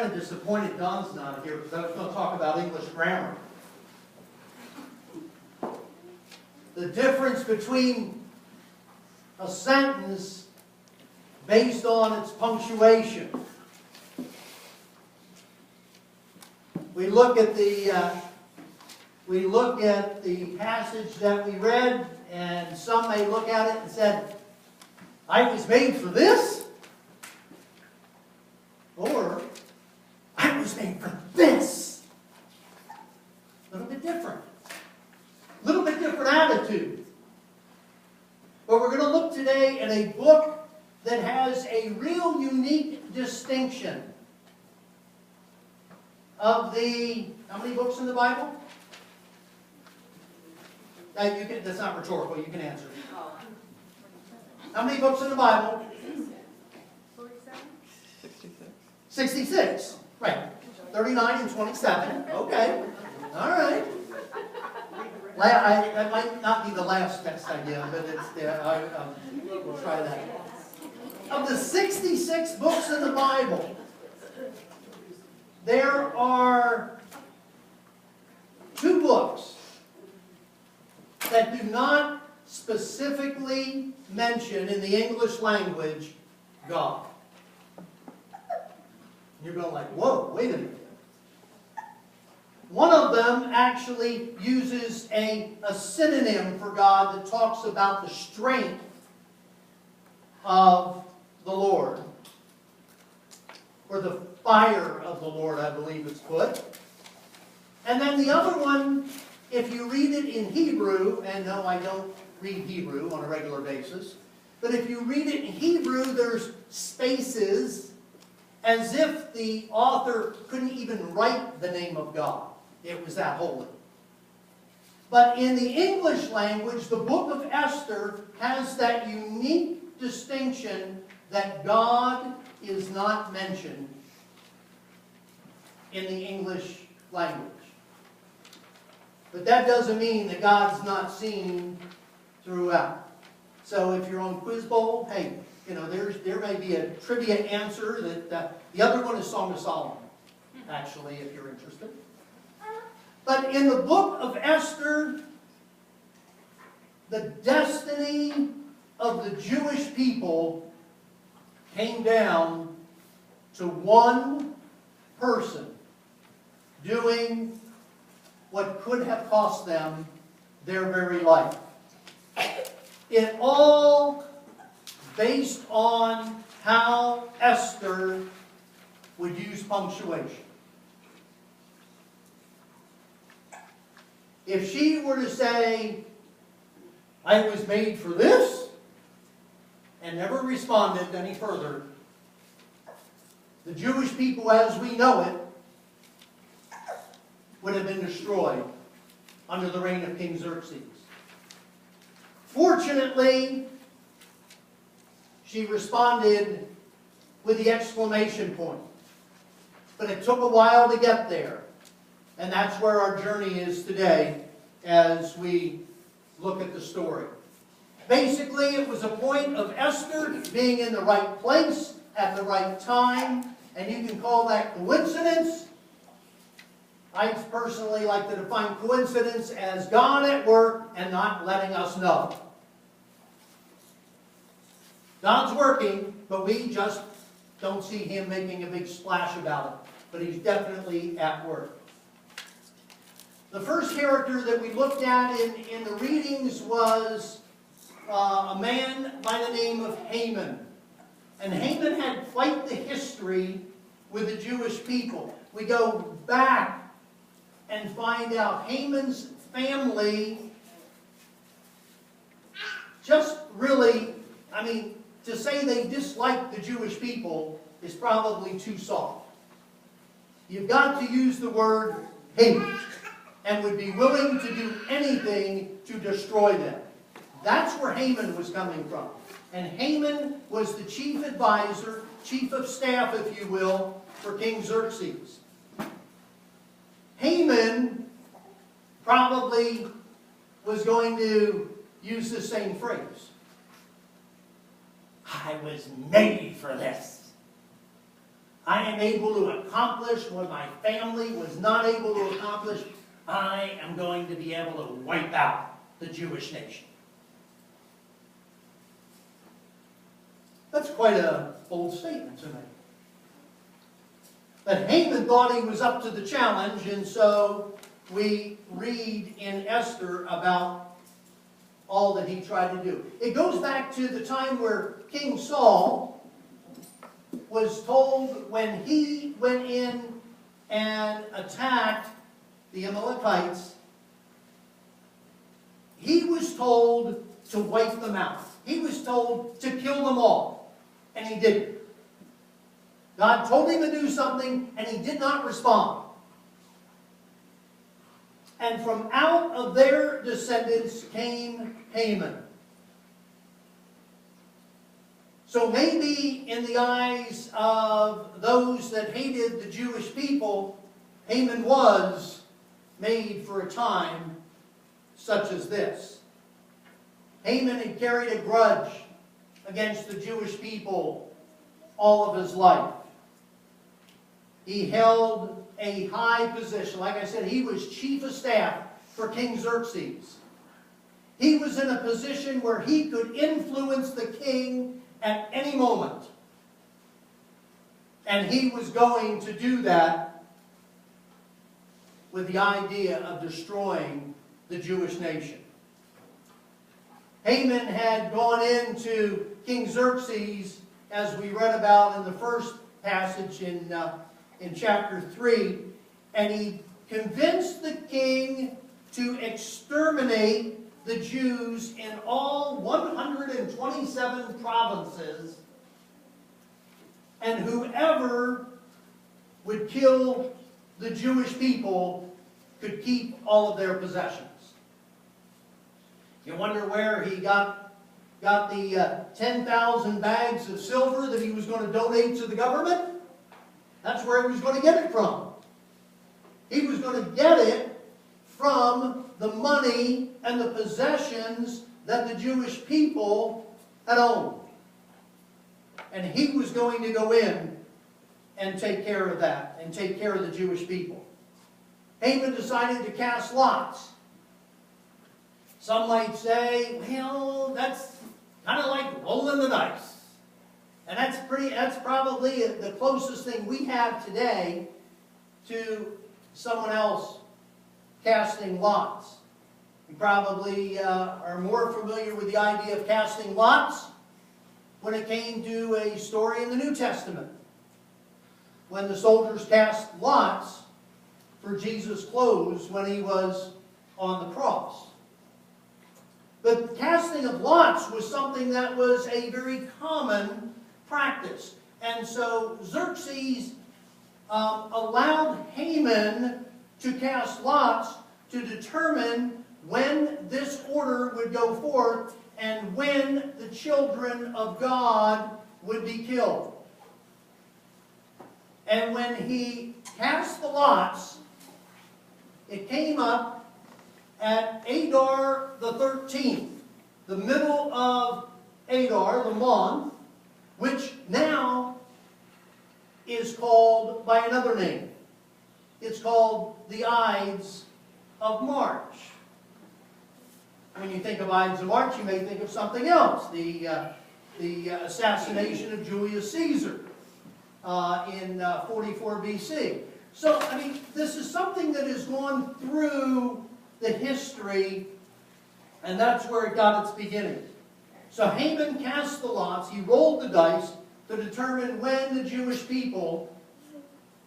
kind of disappointed Don's not here because I was going to talk about English grammar. The difference between a sentence based on its punctuation. We look at the passage that we read, and some may look at it and said, "I was made for this," or "I was made for this." A little bit different. A little bit different attitude. But we're going to look today at a book that has a real unique distinction of the, how many books in the Bible? That's not rhetorical, you can answer. How many books in the Bible? 66. Right. 39 and 27. Okay. All right. That might not be the last test idea, but we'll try that. Of the 66 books in the Bible, there are 2 books that do not specifically mention in the English language God. You're going like, whoa, wait a minute. One of them actually uses a synonym for God that talks about the strength of the Lord. Or the fire of the Lord, I believe it's put. And then the other one, if you read it in Hebrew, and no, I don't read Hebrew on a regular basis, but if you read it in Hebrew, there's spaces as if the author couldn't even write the name of God. It was that holy. But in the English language, the book of Esther has that unique distinction that God is not mentioned in the English language. But that doesn't mean that God's not seen throughout. So if you're on Quiz Bowl, hey, there may be a trivia answer that the other one is Song of Solomon, actually, if you're interested. But in the book of Esther, the destiny of the Jewish people came down to one person doing what could have cost them their very life. It all based on how Esther would use punctuation. If she were to say, "I was made for this," and never responded any further, the Jewish people as we know it would have been destroyed under the reign of King Xerxes. Fortunately, she responded with the exclamation point. But it took a while to get there. And that's where our journey is today as we look at the story. Basically, it was a point of Esther being in the right place at the right time. And you can call that coincidence. I personally like to define coincidence as God at work and not letting us know. God's working, but we just don't see Him making a big splash about it. But He's definitely at work. The first character that we looked at in the readings was a man by the name of Haman. And Haman had quite the history with the Jewish people. We go back and find out Haman's family just really, to say they disliked the Jewish people is probably too soft. You've got to use the word hate and would be willing to do anything to destroy them. That's where Haman was coming from. And Haman was the chief advisor, chief of staff, if you will, for King Xerxes. Haman probably was going to use the same phrase. "I was made for this. I am able to accomplish what my family was not able to accomplish. I am going to be able to wipe out the Jewish nation. That's quite a bold statement to make. But Haman thought he was up to the challenge, and so we read in Esther about all that he tried to do. It goes back to the time where King Saul was told, when he went in and attacked the Amalekites, he was told to wipe them out. He was told to kill them all. And he didn't. God told him to do something, and he did not respond. And from out of their descendants came Haman. So maybe in the eyes of those that hated the Jewish people, Haman was made for a time such as this. Haman had carried a grudge against the Jewish people all of his life. He held a high position. Like I said, he was chief of staff for King Xerxes. He was in a position where he could influence the king at any moment. And he was going to do that with the idea of destroying the Jewish nation. Haman had gone into King Xerxes, as we read about in the first passage in chapter 3, and he convinced the king to exterminate the Jews in all 127 provinces, and whoever would kill the Jewish people could keep all of their possessions. You wonder where he got the 10,000 bags of silver that he was going to donate to the government? That's where he was going to get it from. He was going to get it from the money and the possessions that the Jewish people had owned. And he was going to go in and take care of that, and take care of the Jewish people. Haman decided to cast lots. Some might say, well, that's kind of like rolling the dice. And that's probably the closest thing we have today to someone else casting lots. You probably are more familiar with the idea of casting lots when it came to a story in the New Testament, when the soldiers cast lots for Jesus' clothes when he was on the cross. The casting of lots was something that was a very common practice. And so Xerxes allowed Haman to cast lots to determine when this order would go forth and when the children of God would be killed. And when he cast the lots, it came up at Adar the 13th, the middle of Adar, the month, which now is called by another name. It's called the Ides of March. When you think of Ides of March, you may think of something else. The assassination of Julius Caesar in 44 BC. So, I mean, this is something that has gone through the history, and that's where it got its beginning. So Haman cast the lots, he rolled the dice to determine when the Jewish people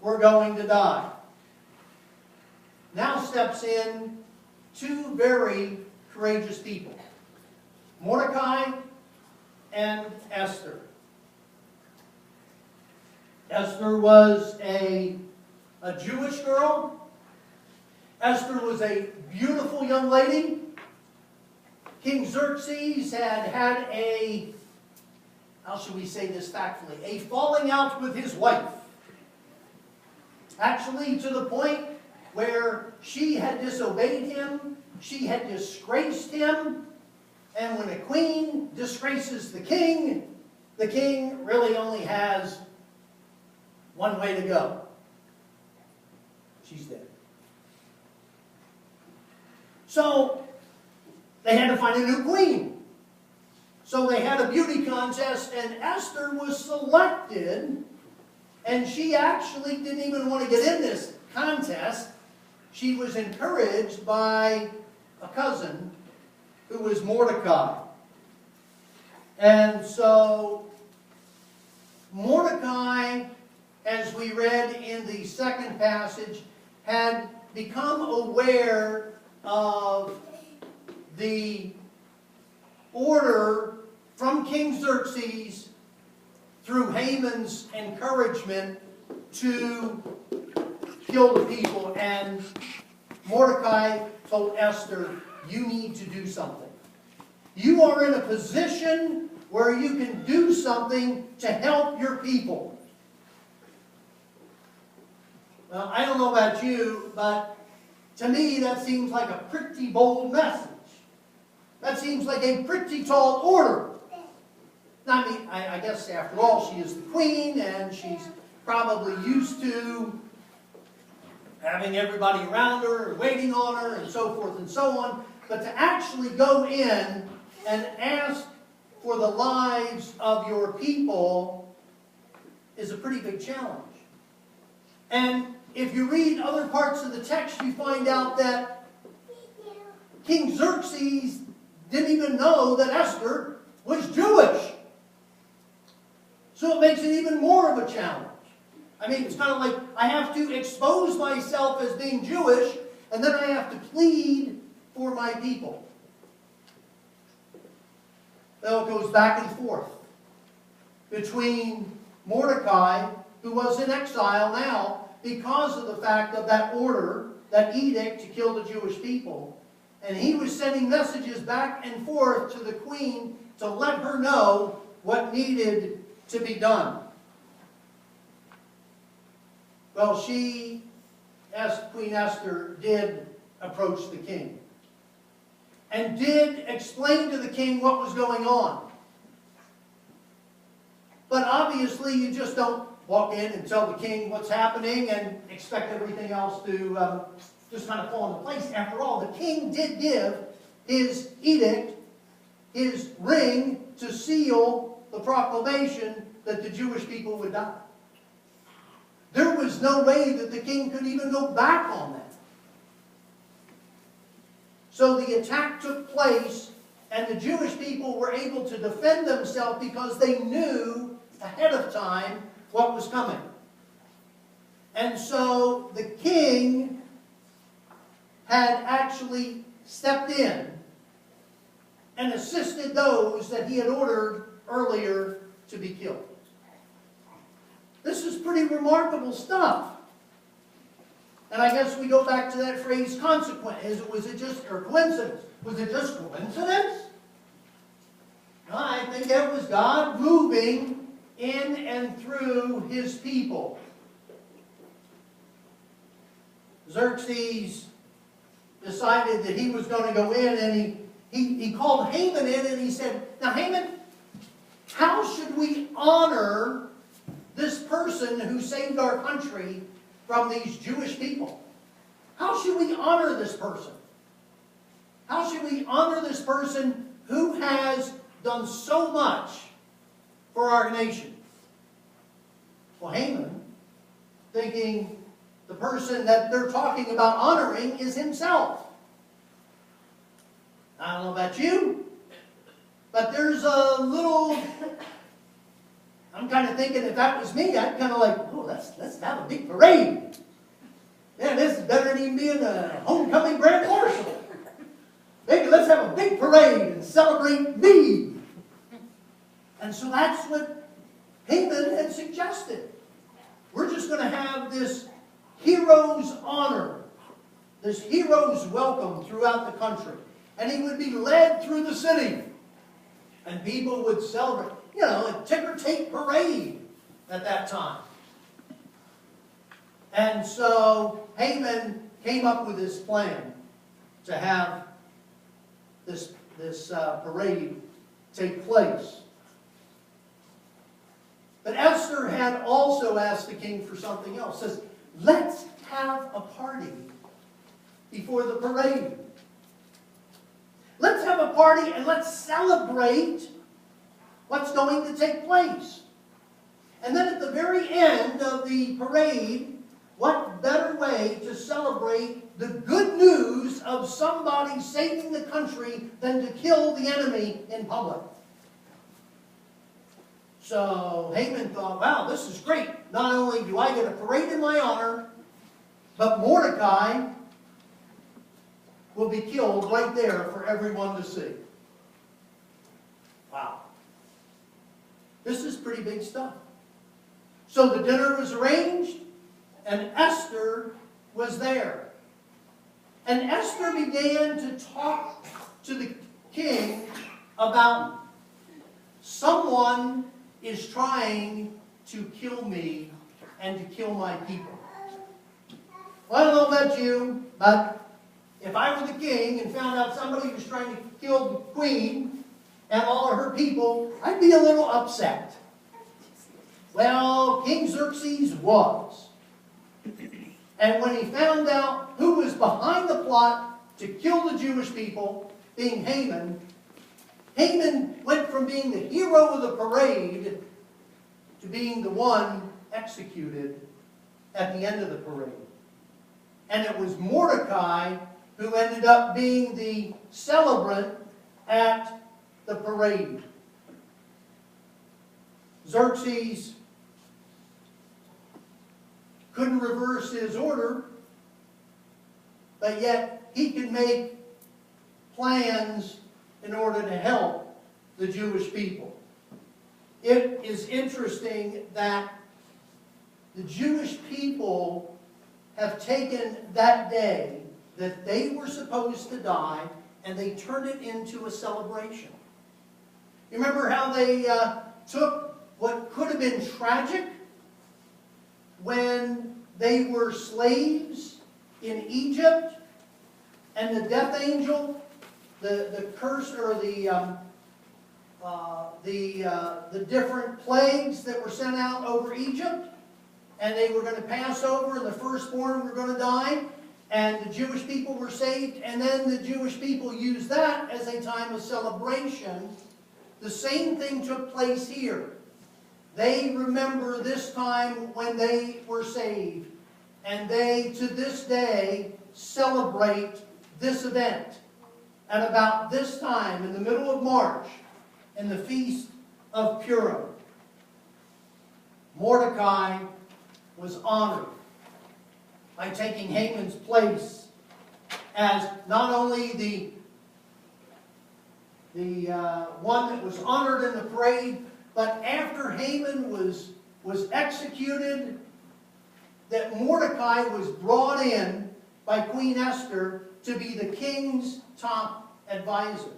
were going to die. Now steps in two very courageous people, Mordecai and Esther. Esther was a Jewish girl. Esther was a beautiful young lady. King Xerxes had a, how should we say this tactfully, a falling out with his wife. Actually, to the point where she had disobeyed him, she had disgraced him, and when a queen disgraces the king really only has one way to go. She's dead. So they had to find a new queen. So they had a beauty contest, and Esther was selected, and she actually didn't even want to get in this contest. She was encouraged by a cousin who was Mordecai. And so Mordecai, as we read in the second passage, had become aware of the order from King Xerxes through Haman's encouragement to kill the people. And Mordecai told Esther, you need to do something. You are in a position where you can do something to help your people. Well, I don't know about you, but to me that seems like a pretty bold message. That seems like a pretty tall order. Now, I mean, I guess after all, she is the queen, and she's probably used to having everybody around her, and waiting on her, and so forth and so on. But to actually go in and ask for the lives of your people is a pretty big challenge. And if you read other parts of the text, you find out that King Xerxes didn't even know that Esther was Jewish. So it makes it even more of a challenge. I mean, it's kind of like I have to expose myself as being Jewish, and then I have to plead for my people. Well, it goes back and forth between Mordecai, who was in exile now because of the fact of that order, that edict to kill the Jewish people. And he was sending messages back and forth to the queen to let her know what needed to be done. Well, Queen Esther did approach the king and did explain to the king what was going on. But obviously you just don't walk in and tell the king what's happening and expect everything else to just kind of fall into place. After all, the king did give his edict, his ring, to seal the proclamation that the Jewish people would die. There was no way that the king could even go back on that. So the attack took place, and the Jewish people were able to defend themselves because they knew ahead of time what was coming. And so the king had actually stepped in and assisted those that he had ordered earlier to be killed. This is pretty remarkable stuff. And I guess we go back to that phrase, consequence. Was it just a coincidence? Was it just coincidence? No, I think it was God moving in and through his people. Xerxes decided that he was going to go in, and he called Haman in, and he said, now Haman, how should we honor this person who saved our country from these Jewish people? How should we honor this person? How should we honor this person who has done so much for our nation? Well, Haman, thinking the person that they're talking about honoring is himself. I don't know about you, but there's a little... I'm kind of thinking if that was me, I'd kind of like, oh, let's have a big parade. Man, this is better than even being a homecoming grand marshal. Maybe let's have a big parade and celebrate me. And so that's what Haman had suggested. We're just going to have this hero's honor, this hero's welcome throughout the country. And he would be led through the city. And people would celebrate. You know, a ticker-tape parade at that time. And so Haman came up with this plan to have this parade take place. But Esther Esther had also asked the king for something else. Says, let's have a party before the parade. Let's have a party and let's celebrate what's going to take place. And then at the very end of the parade, what better way to celebrate the good news of somebody saving the country than to kill the enemy in public? So Haman thought, wow, this is great. Not only do I get a parade in my honor, but Mordecai will be killed right there for everyone to see. Wow. This is pretty big stuff. So the dinner was arranged, and Esther was there. And Esther began to talk to the king about someone is trying to kill me and to kill my people. Well, I don't know about you, but if I were the king and found out somebody was trying to kill the queen and all of her people, I'd be a little upset. Well, King Xerxes was. And when he found out who was behind the plot to kill the Jewish people, being Haman, Haman went from being the hero of the parade to being the one executed at the end of the parade. And it was Mordecai who ended up being the celebrant at the parade. Xerxes couldn't reverse his order, but yet he could make plans in order to help the Jewish people. It is interesting that the Jewish people have taken that day that they were supposed to die and they turned it into a celebration. You remember how they took what could have been tragic when they were slaves in Egypt, and the death angel, the curse, or the different plagues that were sent out over Egypt, and they were going to pass over, and the firstborn were going to die, and the Jewish people were saved, and then the Jewish people used that as a time of celebration. The same thing took place here. They remember this time when they were saved, and they, to this day, celebrate this event. At about this time, in the middle of March, in the Feast of Purim, Mordecai was honored by taking Haman's place as not only the one that was honored in the parade, but after Haman was executed, that Mordecai was brought in by Queen Esther to be the king's top advisor.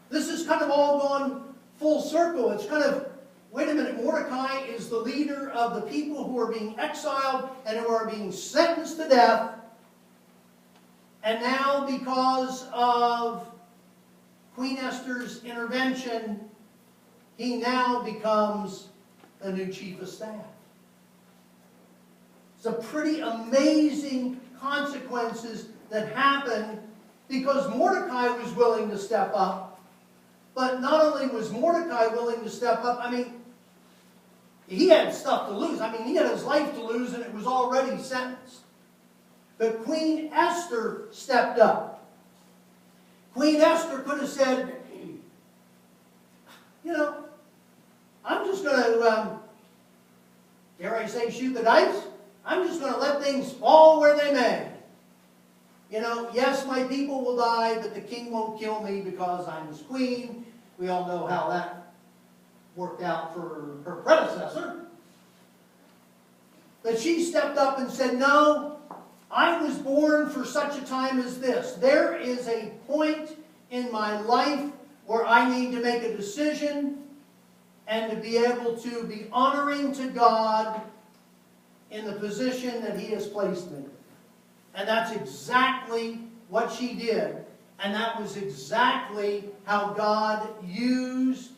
This has kind of all gone full circle. It's kind of, wait a minute, Mordecai is the leader of the people who are being exiled and who are being sentenced to death. And now, because of Queen Esther's intervention, he now becomes the new chief of staff. Some pretty amazing consequences that happened because Mordecai was willing to step up. But not only was Mordecai willing to step up, I mean, he had stuff to lose. I mean, he had his life to lose and it was already sentenced. But Queen Esther stepped up. Queen Esther could have said, you know, I'm just going to, dare I say, shoot the dice. I'm just going to let things fall where they may. You know, yes, my people will die, but the king won't kill me because I'm his queen. We all know how that worked out for her predecessor. But she stepped up and said, no, I was born for such a time as this. There is a point in my life where I need to make a decision and to be able to be honoring to God in the position that He has placed me. And that's exactly what she did. And that was exactly how God used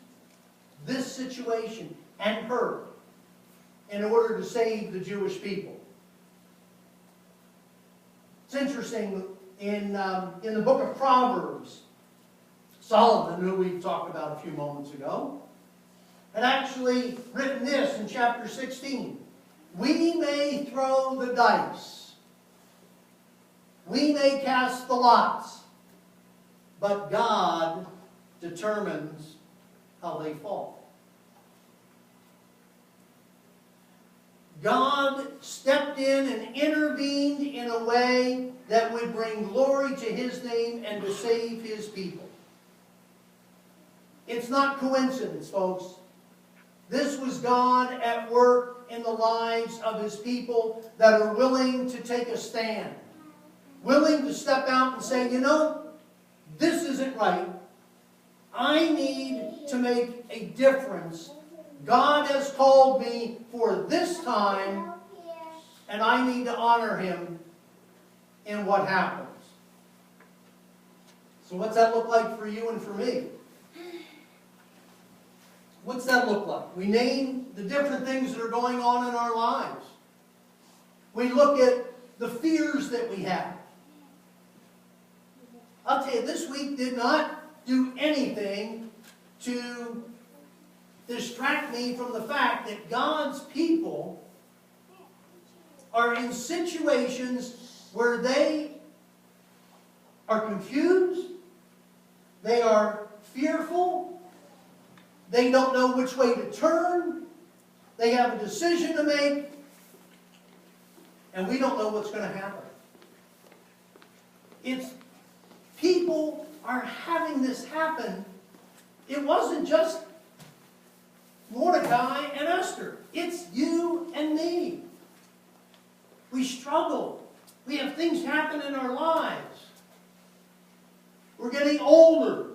this situation. and her in order to save the Jewish people. It's interesting, in the book of Proverbs, Solomon, who we talked about a few moments ago, had actually written this in chapter 16. We may throw the dice. We may cast the lots. But God determines how they fall. God stepped in and intervened in a way that would bring glory to His name and to save His people. It's not coincidence, folks. This was God at work in the lives of His people that are willing to take a stand. Willing to step out and say, you know, this isn't right. I need to make a difference. God has called me for this time, and I need to honor Him in what happens. So what's that look like for you and for me? What's that look like? We name the different things that are going on in our lives. We look at the fears that we have. I'll tell you, this week did not do anything to distract me from the fact that God's people are in situations where they are confused, they are fearful, they don't know which way to turn, they have a decision to make, and we don't know what's going to happen. People are having this happen. It wasn't just Mordecai and Esther. It's you and me. We struggle. We have things happen in our lives. We're getting older.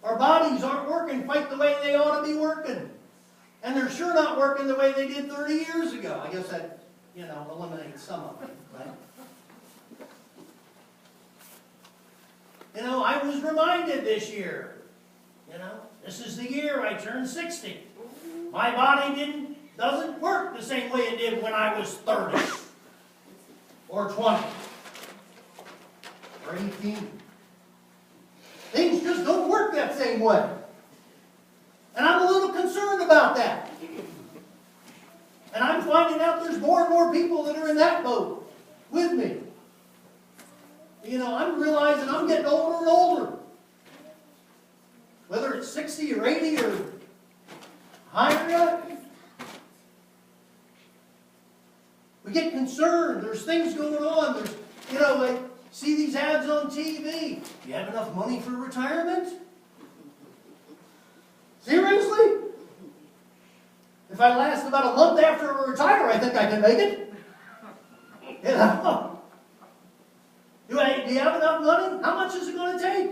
Our bodies aren't working quite the way they ought to be working. And they're sure not working the way they did 30 years ago. I guess that, eliminates some of it, right? I was reminded this year, this is the year I turned 60. My body doesn't work the same way it did when I was 30 or 20 or 18. Things just don't work that same way. And I'm a little concerned about that. And I'm finding out there's more and more people that are in that boat with me. I'm realizing I'm getting older and older. Whether it's 60 or 80 or higher yet. We get concerned. There's things going on. There's, I see these ads on TV. Do you have enough money for retirement? Seriously? If I last about a month after I retire, I think I can make it. Do you have enough money? How much is it going to take?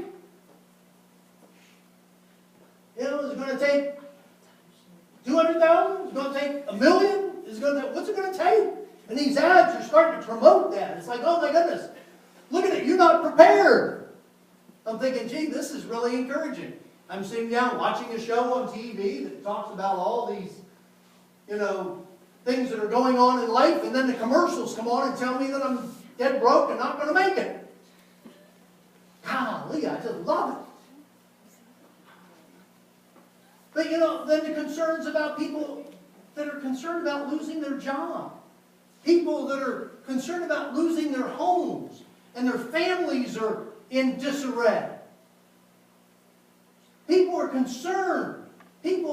Is it going to take 200,000? Is it going to take $1 million? What's it going to take? And these ads are starting to promote that. It's like, oh my goodness, look at it, you're not prepared. I'm thinking, gee, this is really encouraging. I'm sitting down watching a show on TV that talks about all these, things that are going on in life, and then the commercials come on and tell me that I'm dead broke and not going to make it. Golly, I just love it. But then the concerns about people that are concerned about losing their job. People that are concerned about losing their homes and their families are in disarray. People are concerned. And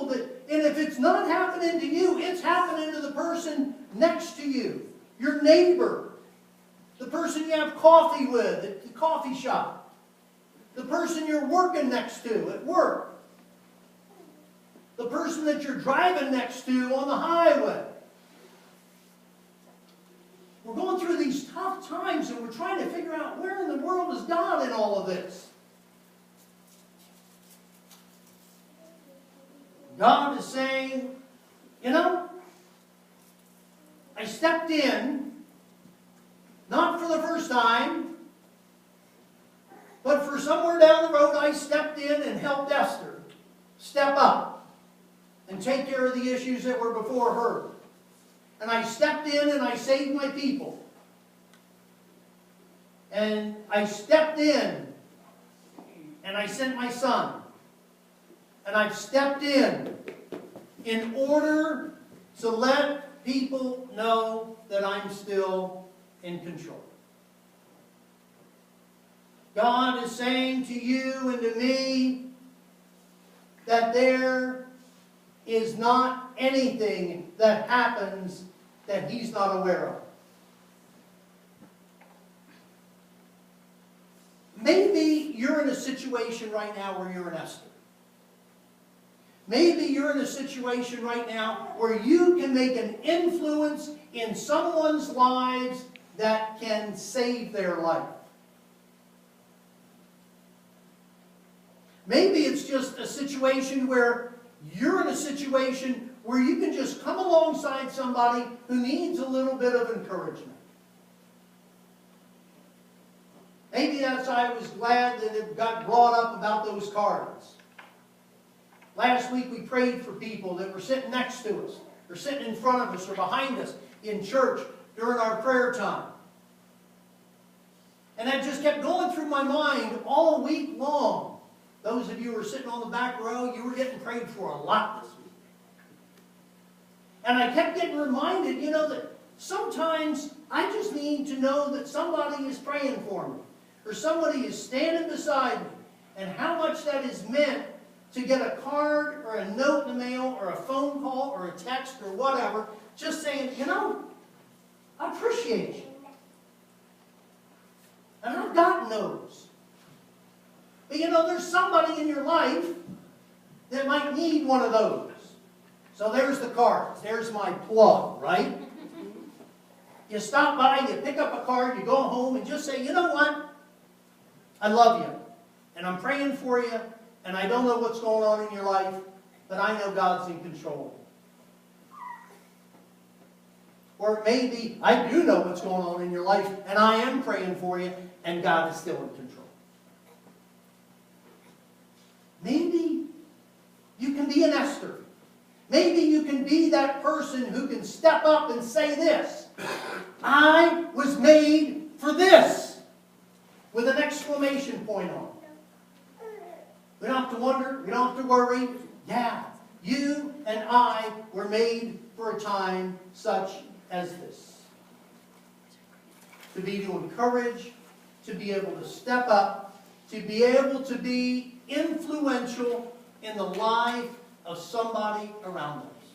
if it's not happening to you, it's happening to the person next to you, your neighbor, the person you have coffee with at the coffee shop, the person you're working next to at work, the person that you're driving next to on the highway. We're going through these tough times and we're trying to figure out where in the world is God in all of this. God is saying, I stepped in, not for the first time, but for somewhere down the road I stepped in and helped Esther step up and take care of the issues that were before her. And I stepped in and I saved my people. And I stepped in and I sent my son. And I've stepped in order to let people know that I'm still in control. God is saying to you and to me that there is not anything that happens that He's not aware of. Maybe you're in a situation right now where you're an Esther. Maybe you're in a situation right now where you can make an influence in someone's lives that can save their life. Maybe it's just a situation where you're in a situation where you can just come alongside somebody who needs a little bit of encouragement. Maybe that's why I was glad that it got brought up about those cards. Last week we prayed for people that were sitting next to us, or sitting in front of us, or behind us in church during our prayer time. And that just kept going through my mind all week long. Those of you who are sitting on the back row, you were getting prayed for a lot this week. And I kept getting reminded, that sometimes I just need to know that somebody is praying for me, or somebody is standing beside me, and how much that is meant to get a card or a note in the mail or a phone call or a text or whatever, just saying, I appreciate you. And I've gotten those. But there's somebody in your life that might need one of those. So there's the cards. There's my plug, right? You stop by, you pick up a card, you go home and just say, you know what? I love you. And I'm praying for you. And I don't know what's going on in your life, but I know God's in control. Or maybe I do know what's going on in your life, and I am praying for you, and God is still in control. Maybe you can be an Esther. Maybe you can be that person who can step up and say this: I was made for this, with an exclamation point on it. We don't have to wonder. We don't have to worry. Yeah, you and I were made for a time such as this. To be to encourage, to be able to step up, to be able to be influential in the life of somebody around us.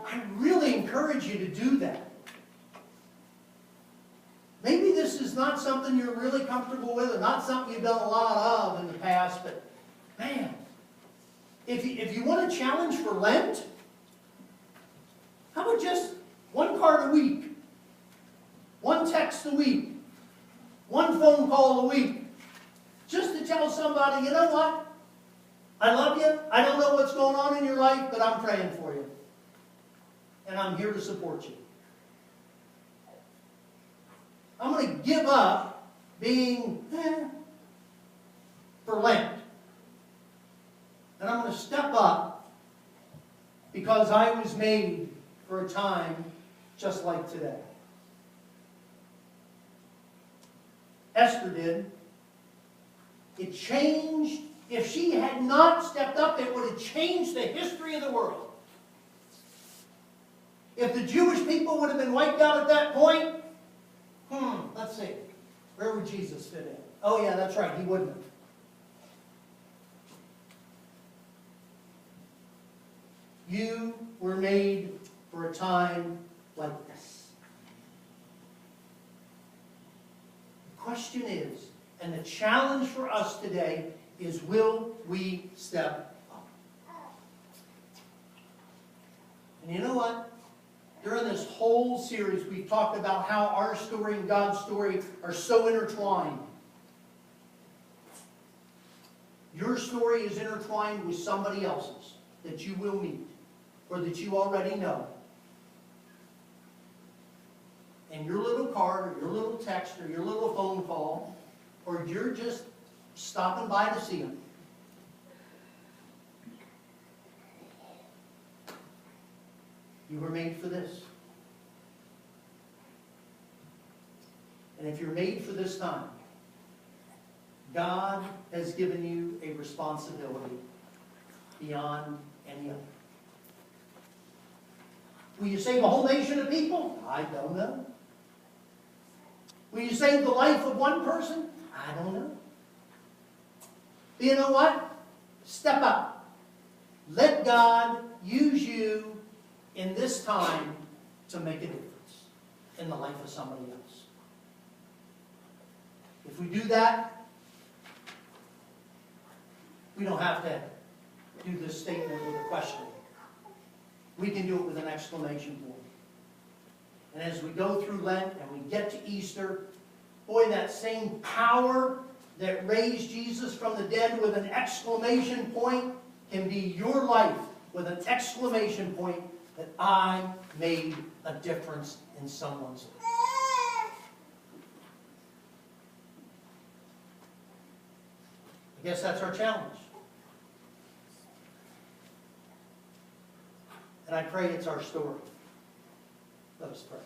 I really encourage you to do that. Maybe this is not something you're really comfortable with, or not something you've done a lot of in the past, but man, if you want a challenge for Lent, how about just one card a week, one text a week, one phone call a week, just to tell somebody, you know what? I love you. I don't know what's going on in your life, but I'm praying for you. And I'm here to support you. I'm going to give up being for Lent. And I'm going to step up because I was made for a time just like today. Esther did. It changed. If she had not stepped up, it would have changed the history of the world. If the Jewish people would have been wiped out at that point, let's see. Where would Jesus fit in? Oh yeah, that's right. He wouldn't have. You were made for a time like this. The question is, and the challenge for us today is, will we step up? And you know what? During this whole series, we've talked about how our story and God's story are so intertwined. Your story is intertwined with somebody else's that you will meet, or that you already know. And your little card, or your little text, or your little phone call, or your just stopping by to see them. You were made for this. And if you're made for this time, God has given you a responsibility beyond any other. Will you save a whole nation of people? I don't know. Will you save the life of one person? I don't know. But you know what? Step up. Let God use you in this time to make a difference in the life of somebody else. If we do that, we don't have to do this statement with a question. We can do it with an exclamation point. And as we go through Lent and we get to Easter, boy, that same power that raised Jesus from the dead with an exclamation point can be your life with an exclamation point that I made a difference in someone's life. I guess that's our challenge. And I pray it's our story. Let us pray.